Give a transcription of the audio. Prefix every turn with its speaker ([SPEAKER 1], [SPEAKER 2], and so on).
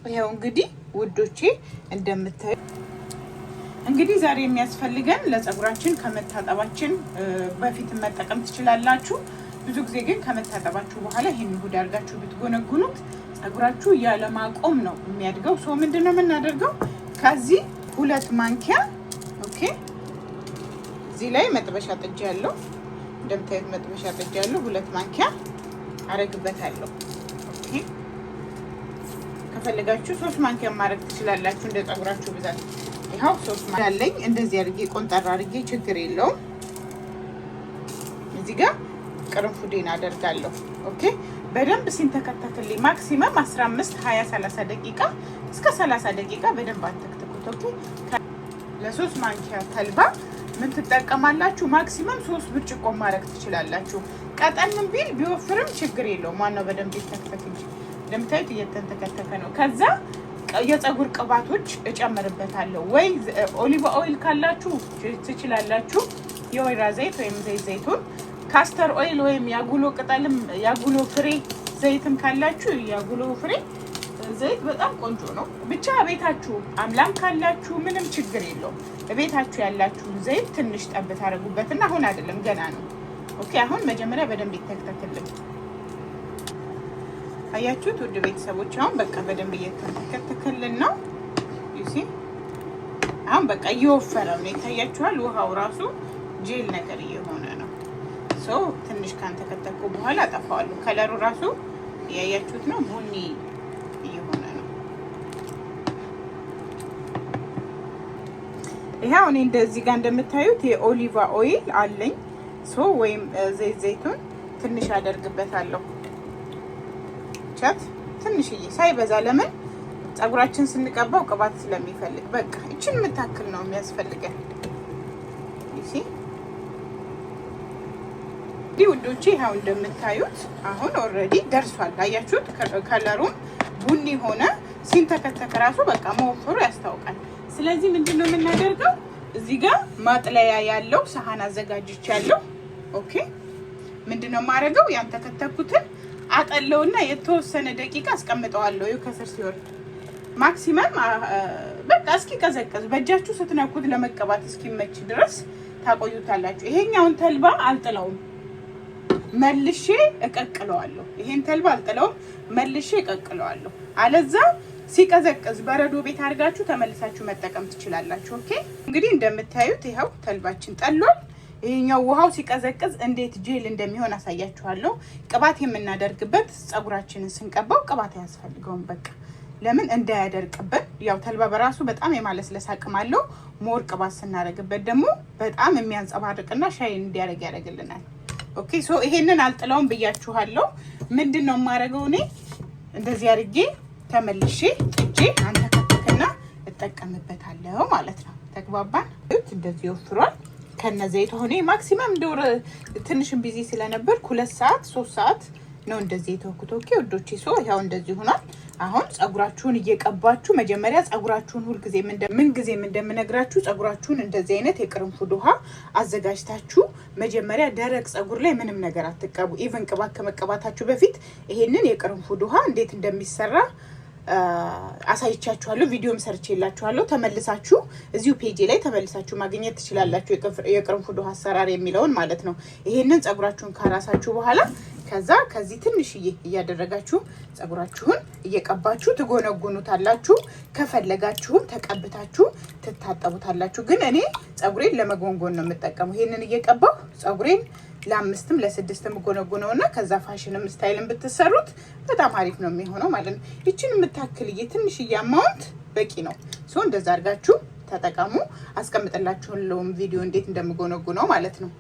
[SPEAKER 1] ይሄው እንግዲህ ውዶቼ እንደምታዩ እንግዲህ ዛሬ የሚያስፈልገን ለፀጉራችን ከመታጠባችን በፊት መጠቀም ትችላላችሁ። ብዙ ጊዜ ግን ከመታጠባችሁ በኋላ ይሄን ውህድ አድርጋችሁ ብትጎነጉኑት ፀጉራችሁ ያለ ማቆም ነው የሚያድገው። ሶ ምንድነው የምናደርገው? ከዚህ 2 ማንኪያ ኦኬ፣ እዚህ ላይ መጥበሻ ጥጃ ያለው እንደምታዩት መጥበሻ ጥጃ ያለው 2 ማንኪያ አረግበታለሁ። ኦኬ፣ ከፈለጋችሁ 3 ማንኪያ ማድረግ ትችላላችሁ እንደ ፀጉራችሁ ብዛት። ይሄው 3 ማንኪያ አለኝ። እንደዚህ አድርጌ ቆንጠራ አድርጌ ችግር የለውም። እዚህ ጋር ቅርንፉዴን አደርጋለሁ። ኦኬ፣ በደንብ ሲንተከተክልኝ ማክሲመም 15 20 30 ደቂቃ እስከ 30 ደቂቃ በደንብ አትክተኩት። ኦኬ፣ ለ3 ማንኪያ ተልባ ምን ትጠቀማላችሁ? ማክሲመም 3 ብርጭቆ ማድረግ ትችላላችሁ። ቀጠንም ቢል ቢወፍርም ችግር የለውም። ማነው በደንብ ይተከተክ እንጂ እንደምታዩት እየተንተከተከ ነው። ከዛ የፀጉር ቅባቶች እጨምርበታለሁ። ወይ ኦሊቭ ኦይል ካላችሁ ትችላላችሁ፣ የወይራ ዘይት ወይም ዘይቱን፣ ካስተር ኦይል ወይም ያጉሎ ቅጠልም ያጉሎ ፍሬ ዘይትም ካላችሁ ያጉሎ ፍሬ ዘይት በጣም ቆንጆ ነው። ብቻ ቤታችሁ አምላም ካላችሁ ምንም ችግር የለውም። ቤታችሁ ያላችሁን ዘይት ትንሽ ጠብ ታደርጉበትና አሁን አይደለም ገና ነው። ኦኬ፣ አሁን መጀመሪያ በደንብ ይተከተክልኝ። አያችሁት ውድ ቤተሰቦች? አሁን በቃ በደንብ እየተከተከልን ነው። ዩሲ አሁን በቃ እየወፈረ ነው። ይታያችኋል። ውሃው ራሱ ጄል ነገር እየሆነ ነው። ሶ ትንሽ ካንተከተኩ በኋላ አጠፋዋለሁ። ከለሩ ራሱ ያያችሁት ነው፣ ቡኒ እየሆነ ነው። ይሄው እኔ እንደዚህ ጋር እንደምታዩት የኦሊቫ ኦይል አለኝ። ሶ ወይም ዘይቱን ትንሽ አደርግበታለሁ። ትንሽዬ ሳይበዛ፣ ለምን ፀጉራችን ስንቀባው ቅባት ስለሚፈልግ። በቃ እቺን የምታክል ነው የሚያስፈልገን። እሺ ውዶቼ፣ ይሄው እንደምታዩት አሁን ኦልሬዲ ደርሷል። አያችሁት? ከለሩም ቡኒ ሆነ። ሲንተከተክ ራሱ በቃ መወፈሩ ያስታውቃል። ስለዚህ ምንድነው የምናደርገው? እዚህ ጋር ማጥለያ ያለው ሳህን አዘጋጅቻለሁ። ኦኬ፣ ምንድነው የማደርገው? ያንተከተኩትን አጠለውና የተወሰነ ደቂቃ አስቀምጠዋለሁ። ከስር ሲወርድ ማክሲመም በቃ እስኪቀዘቅዝ በእጃችሁ ስትነኩት ለመቀባት እስኪመች ድረስ ታቆዩታላችሁ። ይሄኛውን ተልባ አልጥለውም፣ መልሼ እቀቅለዋለሁ። ይሄን ተልባ አልጥለውም፣ መልሼ እቀቅለዋለሁ። አለዛ ሲቀዘቅዝ በረዶ ቤት አድርጋችሁ ተመልሳችሁ መጠቀም ትችላላችሁ። ኦኬ፣ እንግዲህ እንደምታዩት ይሄው ተልባችን ጠሏል። ይሄኛው ውሃው ሲቀዘቅዝ እንዴት ጄል እንደሚሆን አሳያችኋለሁ። ቅባት የምናደርግበት ፀጉራችንን ስንቀባው ቅባት ያስፈልገውን በቃ ለምን እንዳያደርቅብን። ያው ተልባ በራሱ በጣም የማለስለስ አቅም አለው። ሞር ቅባት ስናደርግበት ደግሞ በጣም የሚያንጸባርቅና ሻይን እንዲያደርግ ያደርግልናል። ኦኬ፣ ሶ ይሄንን አልጥለውም ብያችኋለሁ። ምንድነው የማደርገው? እኔ እንደዚህ አድርጌ ተመልሼ ጥጄ አንተከተክና እጠቀምበታለሁ ማለት ነው። ተግባባን? እንደዚህ ወፍሯል ከነዘይቱ ሆኔ ማክሲመም ዶር ትንሽም ቢዚ ስለነበር 2 ሰዓት 3 ሰዓት ነው እንደዚህ የተወኩት። ኦኬ ውዶቼ፣ ሶ ያው እንደዚህ ሆኗል። አሁን ፀጉራችሁን እየቀባችሁ መጀመሪያ ፀጉራችሁን ሁሉ ጊዜ ምን ጊዜም እንደምነግራችሁ ፀጉራችሁን እንደዚህ አይነት የቅርንፉድ ውሃ አዘጋጅታችሁ መጀመሪያ ደረቅ ፀጉር ላይ ምንም ነገር አትቀቡ። ኢቭን ቅባት ከመቀባታችሁ በፊት ይሄንን የቅርንፉድ ውሃ እንዴት እንደሚሰራ አሳይቻችኋለሁ። ቪዲዮም ሰርቼላችኋለሁ። ተመልሳችሁ እዚሁ ፔጅ ላይ ተመልሳችሁ ማግኘት ትችላላችሁ። የቅርንፉድ ውሃ አሰራር የሚለውን ማለት ነው። ይሄንን ፀጉራችሁን ካራሳችሁ በኋላ ከዚህ ትንሽዬ እያደረጋችሁ ፀጉራችሁን እየቀባችሁ ትጎነጉኑታላችሁ። ከፈለጋችሁም ተቀብታችሁ ትታጠቡታላችሁ። ግን እኔ ፀጉሬን ለመጎንጎን ነው የምጠቀመው። ይሄንን እየቀባው ፀጉሬን ለ5ም ለ6ም ጎነጎነውና ከዛ ፋሽንም ስታይልን ብትሰሩት በጣም አሪፍ ነው የሚሆነው ማለት ነው። እቺን የምታክልዬ ትንሽዬ አማውንት በቂ ነው። ሶ እንደዛ አድርጋችሁ ተጠቀሙ። አስቀምጥላችኋለሁ ቪዲዮ እንዴት እንደምጎነጉነው ማለት ነው።